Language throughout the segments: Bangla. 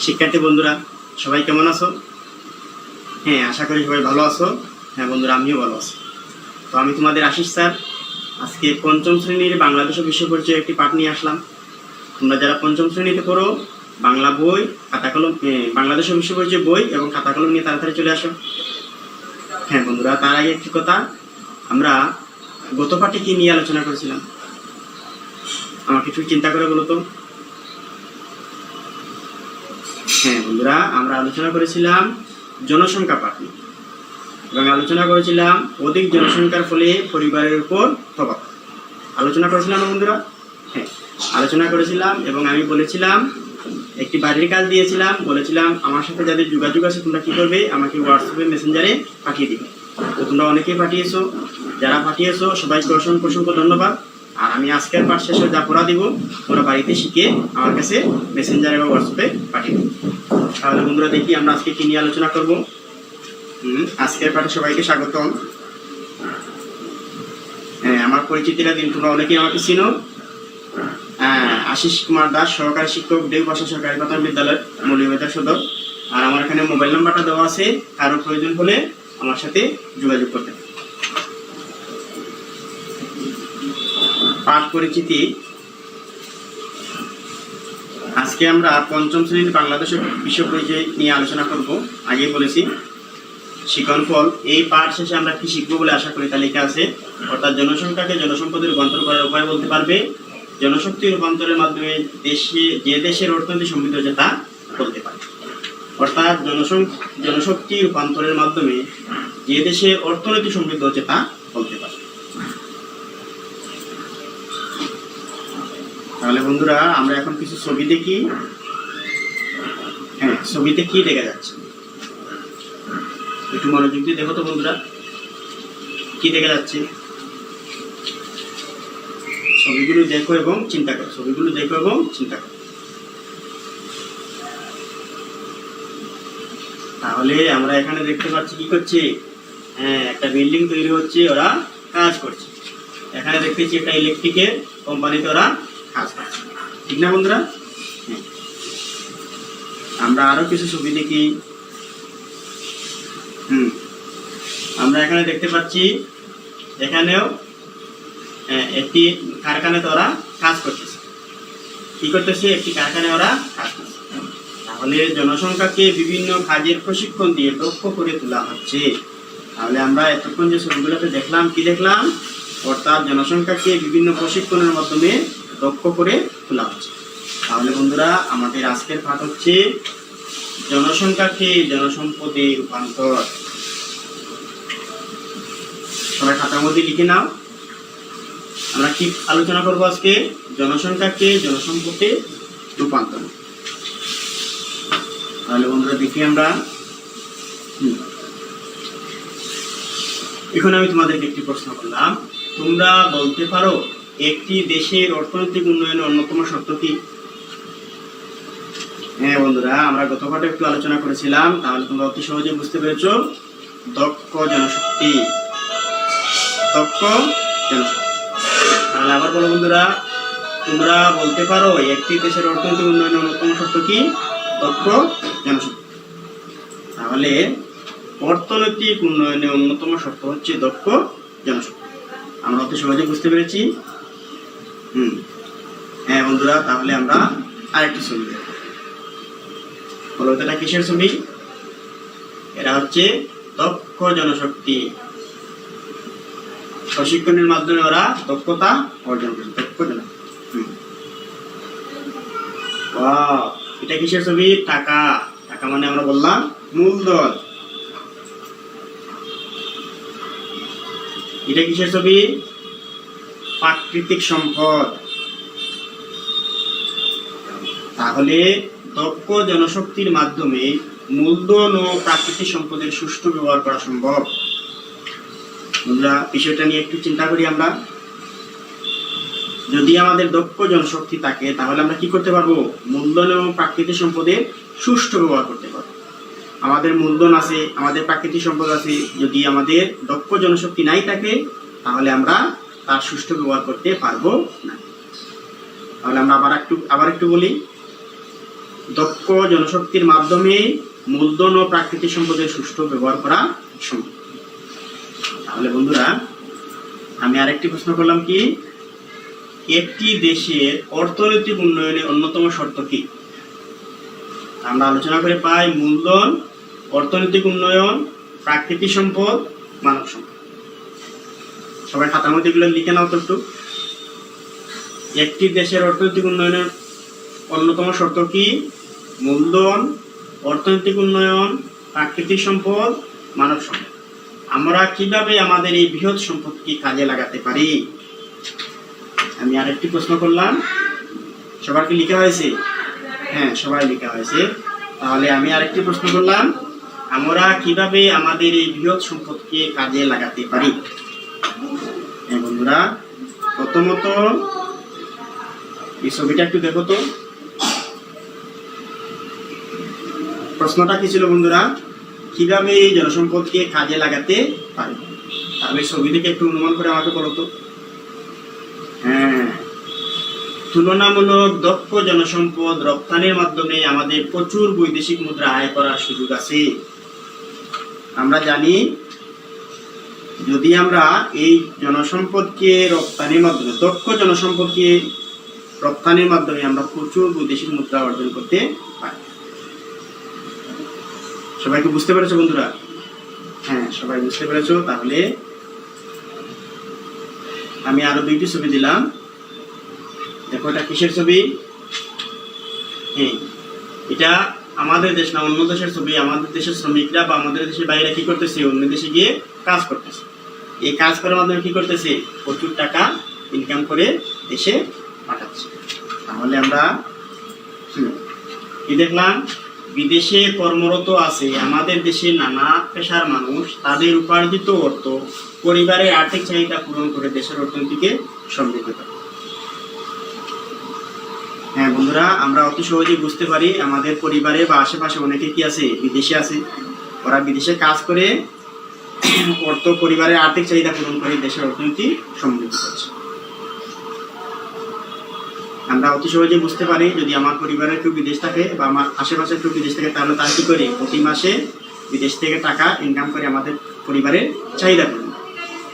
শিক্ষার্থী বন্ধুরা সবাই কেমন আছো? হ্যাঁ, আশা করি সবাই ভালো আছো। হ্যাঁ বন্ধুরা, আমিও ভালো আছি। তো আমি তোমাদের আশিস স্যার। আজকে পঞ্চম শ্রেণীর বাংলাদেশ ও বিশ্ব পরিচয় একটি পাঠ নিয়ে আসলাম। তোমরা যারা পঞ্চম শ্রেণীতে পড়ো, বাংলা বই, খাতা কলম, বাংলাদেশ ও বিশ্ব পরিচয় বই এবং খাতা কলম নিয়ে তাড়াতাড়ি চলে আসো। হ্যাঁ বন্ধুরা, তার আগে একটি কথা, আমরা গত পাঠে কি নিয়ে আলোচনা করেছিলাম আমাকে একটু চিন্তা করে বলো তো। হ্যাঁ বন্ধুরা, আমরা আলোচনা করেছিলাম জনসংখ্যা পাঠ নিয়ে এবং আলোচনা করেছিলাম অধিক জনসংখ্যার ফলে পরিবারের উপর প্রভাব। আলোচনা করেছিলাম না বন্ধুরা? হ্যাঁ, আলোচনা করেছিলাম এবং আমি বলেছিলাম একটি বাড়ির কাজ দিয়েছিলাম, বলেছিলাম আমার সাথে যাদের যোগাযোগ আছে তোমরা কি করবে, আমাকে হোয়াটসঅ্যাপে মেসেঞ্জারে পাঠিয়ে দিবে। তো তোমরা অনেকেই পাঠিয়েছো, যারা পাঠিয়েছো সবাইকে অসংখ্য অসংখ্য ধন্যবাদ। আর আমি আজকের পাঠ শেষে যা পড়া দিব তোমরা বাড়িতে শিখে আমার কাছে মেসেঞ্জারে বা হোয়াটসঅ্যাপে পাঠিয়ে দেবো। তাহলে বন্ধুরা দেখি আমরা আজকে কি নিয়ে আলোচনা করব। আজকের পাঠে সবাইকে স্বাগতম। হ্যাঁ, আমার পরিচিতিরা দিন, তোমরা অনেকেই আমাকে চিনো। আশিস কুমার দাস, সহকারী শিক্ষক, দেববাসা সরকারি প্রাথমিক বিদ্যালয়, মৌলভীবাজার সদর। আর আমার এখানে মোবাইল নাম্বারটা দেওয়া আছে, কারো প্রয়োজন হলে আমার সাথে যোগাযোগ করতে। পাঠ পরিচিতি। আজকে আমরা পঞ্চম শ্রেণীর বাংলাদেশ বিশ্ব পরিচয় নিয়ে আলোচনা করব। আগেই বলেছি শিখন ফল। এই পাঠ শেষে আমরা কি শিখবো বলে আশা করি তা লেখা আছে, অর্থাৎ জনসংখ্যাকে জনসম্পদে রূপান্তর করার উপায় বলতে পারবে, জনশক্তি রূপান্তরের মাধ্যমে যে দেশের অর্থনীতি সমৃদ্ধ হচ্ছে তা বলতে পারবে। অর্থাৎ জনশক্তি রূপান্তরের মাধ্যমে যে দেশের অর্থনীতি সমৃদ্ধ হচ্ছে তা বলতে পারবে। তাহলে বন্ধুরা আমরা এখন কিছু ছবি দেখি। হ্যাঁ, ছবিতে কি দেখা যাচ্ছে একটু মনোযোগ দিয়ে দেখো তো বন্ধুরা, কি দেখা যাচ্ছে। ছবিগুলো দেখো এবং চিন্তা করো, ছবিগুলো দেখো এবং চিন্তা করো। তাহলে আমরা এখানে দেখতে পাচ্ছি কি করছে, হ্যাঁ একটা বিল্ডিং তৈরি হচ্ছে, ওরা কাজ করছে। এখানে দেখতেছি একটা ইলেকট্রিকের কোম্পানিতে ওরা কাজ করছে, ঠিক না বন্ধুরা? আমরা আরো কিছু ছবি দেখি। আমরা এখানে দেখতে পাচ্ছি এখানেও একটি কারখানাতে ওরা কাজ করতেছে। কি করতেছে? একটি কারখানায় ওরা কাজ করছে। তাহলে জনসংখ্যাকে বিভিন্ন কাজের প্রশিক্ষণ দিয়ে দক্ষ করে তোলা হচ্ছে। তাহলে আমরা এতক্ষণ যে ছবিগুলোতে দেখলাম, কি দেখলাম? অর্থাৎ জনসংখ্যাকে বিভিন্ন প্রশিক্ষণের মাধ্যমে দক্ষ করে তোলা হচ্ছে। তাহলে বন্ধুরা আমাদের আজকের পাঠ হচ্ছে জনসংখ্যাকে জনসম্পদে রূপান্তর। সবাই খাতার মধ্যে লিখে নাও। আমরা কি আলোচনা করবো আজকে? জনসংখ্যাকে জনসম্পদে রূপান্তর। তাহলে বন্ধুরা দেখি আমরা। এখন আমি তোমাদেরকে একটি প্রশ্ন করলাম, তোমরা বলতে পারো একটি দেশের অর্থনৈতিক উন্নয়নের অন্যতম শর্ত কি? হ্যাঁ বন্ধুরা, আমরা গত পাঠে একটু আলোচনা করেছিলাম, তাহলে তোমরা অতি সহজে বুঝতে পেরেছো। দক্ষ জনশক্তি, দক্ষ জনশক্তি। তাহলে আবার বলো বন্ধুরা, তোমরা বলতে পারো একটি দেশের অর্থনৈতিক উন্নয়নের অন্যতম শর্ত কি? দক্ষ জনশক্তি। তাহলে অর্থনৈতিক উন্নয়নের অন্যতম শর্ত হচ্ছে দক্ষ জনশক্তি। আমরা অতি সহজে বুঝতে পেরেছি। হ্যাঁ বন্ধুরা, তাহলে আমরা আরেকটি ছবি দেখব। বলো এটা কিসের ছবি? এরা হচ্ছে দক্ষ জনশক্তি। প্রশিক্ষণের মাধ্যমে ওরা দক্ষতা অর্জন করে, দক্ষ জনশক্তি। এটা কিসের ছবি? টাকা। টাকা মানে আমরা বললাম মূলধন। এটা কিসের ছবি? প্রাকৃতিক সম্পদ। তাহলে দক্ষ জনশক্তির মাধ্যমে মূলধন ও প্রাকৃতিক সম্পদের সুষ্ঠু ব্যবহার করা সম্ভব। আমরা বিষয়টা নিয়ে একটু চিন্তা করি। আমরা যদি আমাদের দক্ষ জনশক্তি থাকে তাহলে আমরা কি করতে পারবো? মূলধন এবং প্রাকৃতিক সম্পদের সুষ্ঠু ব্যবহার করতে পারবো। আমাদের মূলধন আছে, আমাদের প্রাকৃতিক সম্পদ আছে, যদি আমাদের দক্ষ জনশক্তি নাই থাকে তাহলে আমরা তার সুষ্ঠু ব্যবহার করতে পারবো না। তাহলে আমরা আবার একটু বলি, দক্ষ জনশক্তির মাধ্যমে মূলধন ও প্রাকৃতিক সম্পদের সুষ্ঠু ব্যবহার করা সম্ভব। তাহলে বন্ধুরা আমি আরেকটি প্রশ্ন করলাম কি, একটি দেশের অর্থনৈতিক উন্নয়নের অন্যতম শর্ত কি? আমরা আলোচনা করে পাই মূলধন, অর্থনৈতিক উন্নয়ন, প্রাকৃতিক সম্পদ, মানব সম্পদ। সবাই খাতার মধ্যে এগুলো লিখে নাও তো একটু। একটি দেশের অর্থনৈতিক উন্নয়নের অন্যতম শর্ত কি? মূলধন, অর্থনৈতিক উন্নয়ন, প্রাকৃতিক সম্পদ, মানব সম্পদ। আমরা কিভাবে আমাদের এই বৃহৎ সম্পদকে কাজে লাগাতে পারি? আমি আরেকটি প্রশ্ন করলাম, সবার কি লিখা হয়েছে? হ্যাঁ, সবাই লিখা হয়েছে। তাহলে আমি আরেকটি প্রশ্ন করলাম, আমরা কিভাবে আমাদের এই বৃহৎ সম্পদকে কাজে লাগাতে পারি? হ্যাঁ বন্ধুরা, প্রথমত এই ছবিটা একটু দেখো তো। প্রশ্নটা কি ছিল বন্ধুরা? কিভাবে এই জনসম্পদকে কাজে লাগাতে পারি? তাহলে ছবি থেকে একটু অনুমান করে আমাকে বলো তো। হ্যাঁ, তুলনামূলক দক্ষ জনসম্পদ রপ্তানির মাধ্যমে আমাদের প্রচুর বৈদেশিক মুদ্রা আয় করার সুযোগ আছে। আমরা জানি যদি আমরা এই জনসম্পদকে রপ্তানির মাধ্যমে, দক্ষ জনসম্পদকে রপ্তানির মাধ্যমে আমরা প্রচুর বৈদেশিক মুদ্রা অর্জন করতে পারি। সবাই কি বুঝতে পেরেছো বন্ধুরা? হ্যাঁ, সবাই বুঝতে পেরেছো। তাহলে আমি আরো দুইটি ছবি দিলাম। দেখো এটা কিসের ছবি? হ্যাঁ, এটা আমাদের দেশ না, অন্য দেশের ছবি। আমাদের দেশের শ্রমিকরা বা আমাদের দেশের বাইরে কি করতেছে? অন্য দেশে গিয়ে কাজ করতেছে। এই কাজ করার মাধ্যমে কি করতেছে? প্রচুর টাকা ইনকাম করে দেশে পাঠাচ্ছে। তাহলে আমরা কি দেখলাম? বিদেশে কর্মরত আছে আমাদের দেশে নানা পেশার মানুষ, তাদের উপার্জিত অর্থ পরিবারের আর্থিক চাহিদা পূরণ করে দেশের অর্থনীতিকে সমৃদ্ধ করে। হ্যাঁ বন্ধুরা, আমরা অতি সহজেই বুঝতে পারি আমাদের পরিবারে বা আশেপাশে অনেকে কি আছে? বিদেশে আছে। ওরা বিদেশে কাজ করে অর্থ পরিবারের আর্থিক চাহিদা পূরণ করে দেশের অর্থনীতি সমৃদ্ধ করছে। আমরা অতি সহজেই বুঝতে পারি যদি আমার পরিবারের কেউ বিদেশ থাকে বা আমার আশেপাশে কেউ বিদেশ থাকে, তাহলে তারা কি করে? প্রতি মাসে বিদেশ থেকে টাকা ইনকাম করে আমাদের পরিবারের চাহিদা পূরণ,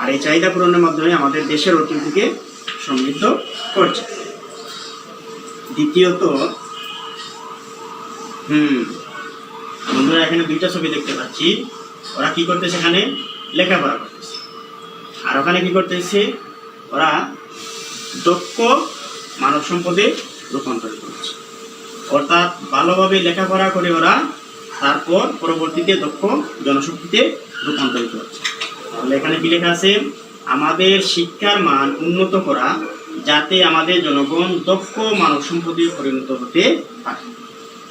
আর এই চাহিদা পূরণের মাধ্যমে আমাদের দেশের অর্থনীতিকে সমৃদ্ধ করছে। দ্বিতীয়ত, বন্ধুরা এখানে দুইটা ছবি দেখতে পাচ্ছি। ওরা কি করতেছে? এখানে লেখাপড়া করতেছে। আর ওখানে কি করতেছে? ওরা দক্ষ মানব সম্পদে রূপান্তরিত হচ্ছে। অর্থাৎ ভালোভাবে লেখাপড়া করে ওরা তারপর পরবর্তীতে দক্ষ জনশক্তিতে রূপান্তরিত হচ্ছে। তাহলে এখানে কি লেখা আছে? আমাদের শিক্ষার মান উন্নত করা যাতে আমাদের জনগণ দক্ষ মানব সম্পদে পরিণত হতে পারে।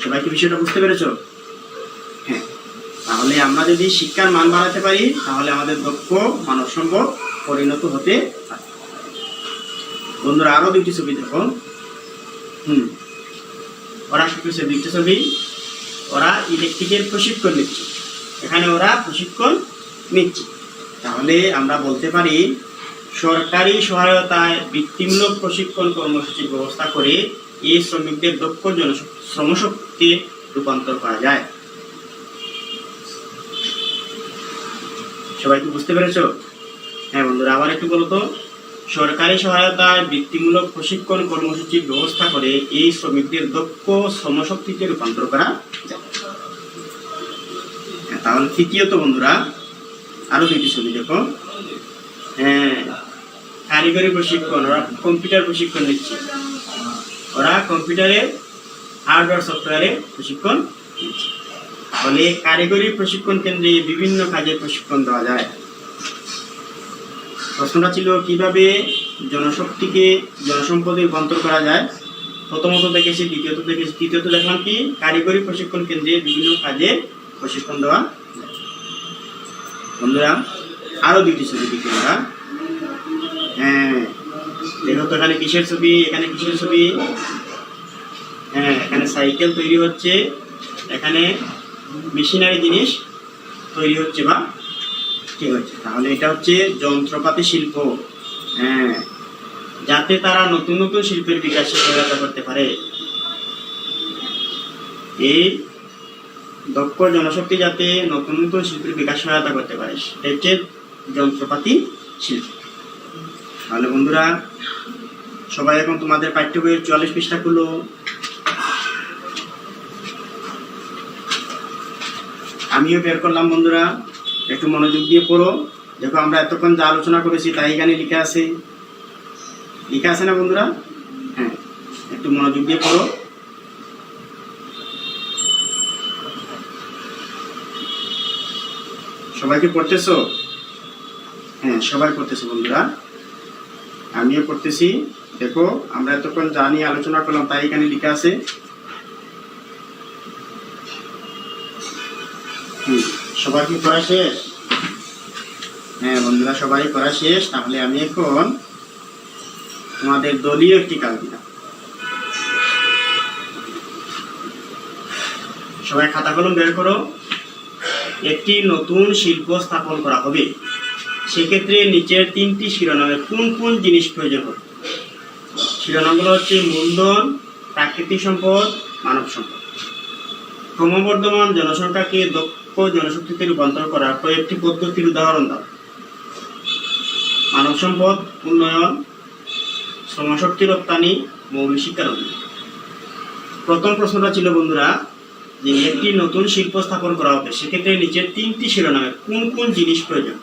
সবাই কি বিষয়টা বুঝতে পেরেছো? হ্যাঁ, তাহলে আমরা যদি শিক্ষার মান বাড়াতে পারি তাহলে আমাদের দক্ষ মানব সম্পদ পরিণত হতে পারে। বন্ধুরা আরো দুইটি ছবি দেখো। ওরা কি করছে? দুইটি ছবি। ওরা ইলেকট্রিকের প্রশিক্ষণ নিচ্ছে। এখানে ওরা প্রশিক্ষণ নিচ্ছে। তাহলে আমরা বলতে পারি সরকারি সহায়তায় বৃত্তিমূলক প্রশিক্ষণ কর্মসূচির ব্যবস্থা করে এই শ্রমিকদের দক্ষ শ্রমশক্তিতে রূপান্তর করা যায়। সবাই কি বুঝতে পেরেছো? হ্যাঁ বন্ধুরা, আবার একটু বলো তো। সরকারি সহায়তায় বৃত্তিমূলক প্রশিক্ষণ কর্মসূচির ব্যবস্থা করে এই শ্রমিকদের দক্ষ শ্রমশক্তিতে রূপান্তর করা যায়। তাহলে তৃতীয়ত বন্ধুরা আরো দুইটি ছবি দেখো। হ্যাঁ, কারিগরি প্রশিক্ষণ। ওরা কম্পিউটার প্রশিক্ষণ নিচ্ছে। ওরা কম্পিউটারে হার্ডওয়্যার সফটওয়্যারে প্রশিক্ষণ নিচ্ছে। তাহলে কারিগরি প্রশিক্ষণ কেন্দ্রে বিভিন্ন কাজের প্রশিক্ষণ দেওয়া যায়। প্রশ্নটা ছিল কিভাবে জনশক্তিকে জনসম্পদে রূপান্তর করা যায়। প্রথমত দেখেছি, দ্বিতীয়ত দেখেছি, তৃতীয়ত দেখলাম কি? কারিগরি প্রশিক্ষণ কেন্দ্রে বিভিন্ন কাজে প্রশিক্ষণ দেওয়া যায়। বন্ধুরা আরো দুইটি ছবি দেখি আমরা। হ্যাঁ দেখো তো, এখানে কিসের ছবি? এখানে কিসের ছবি? হ্যাঁ, এখানে সাইকেল তৈরি হচ্ছে। এখানে মেশিনারি জিনিস তৈরি হচ্ছে বা ঠিক হচ্ছে। তাহলে এটা হচ্ছে যন্ত্রপাতি শিল্প। হ্যাঁ, যাতে তারা নতুন নতুন শিল্পের বিকাশে সহায়তা করতে পারে। এই দক্ষ জনশক্তি যাতে নতুন নতুন শিল্পের বিকাশ সহায়তা করতে পারে, সেটা হচ্ছে যন্ত্রপাতি শিল্প। তাহলে বন্ধুরা সবাই এখন তোমাদের পাঠ্য বইয়ের 44 পৃষ্ঠা খুলো। আমিও বের করলাম বন্ধুরা, একটু মনোযোগ দিয়ে পড়ো। দেখো আমরা এতক্ষণ যা আলোচনা করেছি তাই এখানে লেখা আছে, লেখা আছে না বন্ধুরা? হ্যাঁ, একটু মনোযোগ দিয়ে পড়ো। সবাই কি পড়তেছো? হ্যাঁ, সবাই পড়তেছো বন্ধুরা, আমিও পড়তেছি। দেখো আমরা এতক্ষণ যা নিয়ে আলোচনা করলাম তাই এখানে লেখা আছে। সবার কি পড়া শেষ? হ্যাঁ বন্ধুরা, সবাই পড়া শেষ। তাহলে আমি এখন তোমাদের দলীয় একটি কাজ দিলাম। সবাই খাতা কলম বের করো। একটি নতুন শিল্প স্থাপন করা হবে, সেক্ষেত্রে নিচের 3টি শিরোনামে কোন কোন জিনিস প্রয়োজন হবে? শিরোনামগুলো হচ্ছে মূলধন, প্রাকৃতিক সম্পদ, মানব সম্পদ। ক্রমবর্ধমান জনসংখ্যাকে দক্ষ জনশক্তিতে রূপান্তর করার কয়েকটি পদ্ধতির উদাহরণ দাও। মানব সম্পদ উন্নয়ন, শ্রমশক্তি রপ্তানি, মৌলিক শিক্ষার উন্নয়ন। প্রথম প্রশ্নটা ছিল বন্ধুরা যে একটি নতুন শিল্প স্থাপন করা হবে, সেক্ষেত্রে নিচের 3টি শিরোনামে কোন কোন জিনিস প্রয়োজন?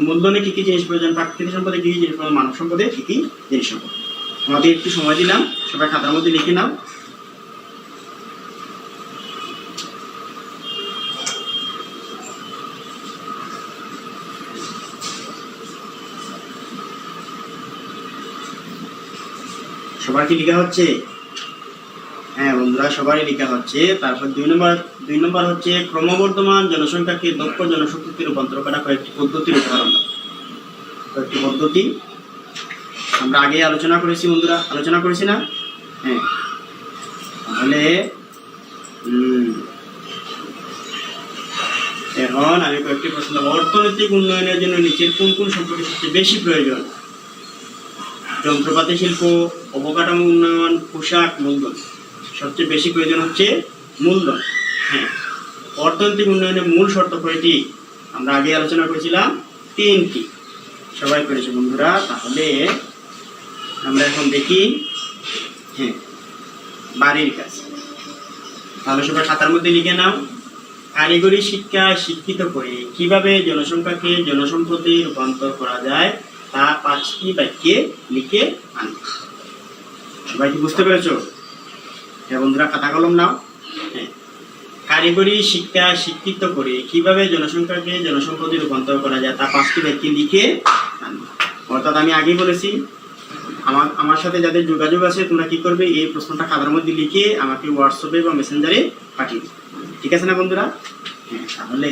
মূলধনে কি কি জিনিস প্রয়োজন, প্রাকৃতিক সম্পদে কি কি জিনিস প্রয়োজন, মানব সম্পদে কি কি জিনিস সম্পদ। তোমাদের একটু সময় দিলাম, সবাই খাতার মধ্যে লিখে নাও। সবার কি লেখা হচ্ছে? হ্যাঁ বন্ধুরা, সবারই লেখা হচ্ছে। তারপর 2 নম্বর হচ্ছে ক্রমবর্ধমান জনসংখ্যাকে দক্ষ জনশক্তিতে রূপান্তর করা কয়েকটি পদ্ধতির উদাহরণ। কয়েকটি পদ্ধতি আমরা আগে আলোচনা করেছি বন্ধুরা, আলোচনা করেছি না? হ্যাঁ, তাহলে এখন আমি কয়েকটি প্রশ্ন। অর্থনৈতিক উন্নয়নের জন্য নিচের কোন কোন সম্পর্কে সবচেয়ে বেশি প্রয়োজন? যন্ত্রপাতি শিল্প, অবকাঠামো উন্নয়ন, পোশাক, মূলধন। সবচেয়ে বেশি প্রয়োজন হচ্ছে মূলধন। হ্যাঁ, অর্থনৈতিক উন্নয়নের মূল শর্ত কয়টি? আমরা আগে আলোচনা করেছিলাম 3টি। সবাই করেছে বন্ধুরা। তাহলে আমরা এখন দেখি হ্যাঁ বাড়ির কাজ। তাহলে সবাই খাতার মধ্যে লিখে নাও। কারিগরি শিক্ষায় শিক্ষিত করে কিভাবে জনসংখ্যাকে জনসম্পদে রূপান্তর করা যায় তা 5টি বাক্যে লিখে আনো। সবাই কি বুঝতে পেরেছো? হ্যাঁ বন্ধুরা, খাতা কলম নাও। হ্যাঁ, কারিগরি শিক্ষায় শিক্ষিত করে কিভাবে জনসংখ্যাকে জনসম্পদে রূপান্তর করা যায় তা 5টি বাক্যে লিখে আনো। অর্থাৎ আমি আগেই বলেছি, আমার সাথে যাদের যোগাযোগ আছে তোমরা কি করবে, এই প্রশ্নটা খাতার মধ্যে লিখে আমাকে হোয়াটসঅ্যাপে বা মেসেঞ্জারে পাঠিয়ে দিবে। ঠিক আছে না বন্ধুরা? হ্যাঁ, তাহলে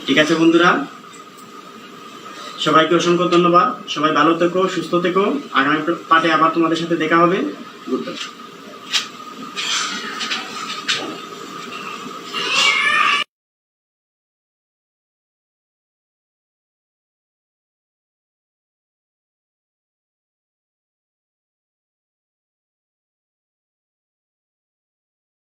ঠিক আছে বন্ধুরা, সবাইকে অসংখ্য ধন্যবাদ। সবাই ভালো থেকো, সুস্থ থেকো। আগামী পাঠে আবার তোমাদের সাথে দেখা হবে। Good bye.